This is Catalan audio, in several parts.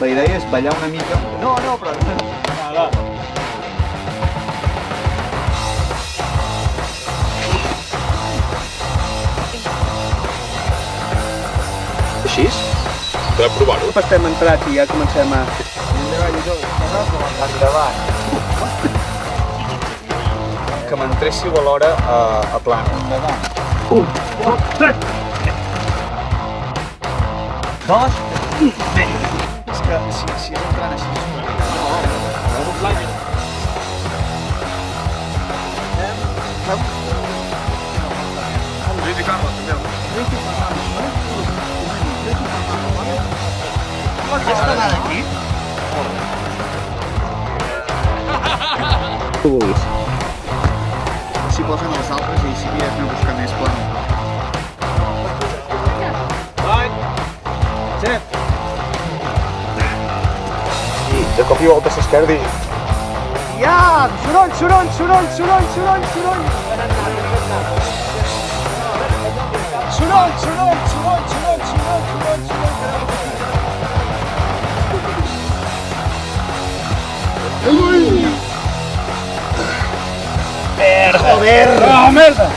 La idea és ballar una mica. No, però... Va. Així? Per provar-ho. Estem entrat i ja comencem a... Endavant. Que m'entréssiu alhora a plana. Endavant. 1, 2, 3. 2. Bé. És que si és entrant així... Aquesta anada aquí? Tu vulguis. Si posen els altres i així ja hem de buscar més plan. I de cop i volta a l'esquerda i... Ja! Soroll! Soroll! Soroll! Soroll! Soroll! Soroll! Soroll! Soroll! Soroll! Soroll! Soroll! Soroll! Ui! Joder! ¡Oh, merda!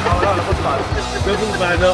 No, no, no pots parar. No puc parar, no.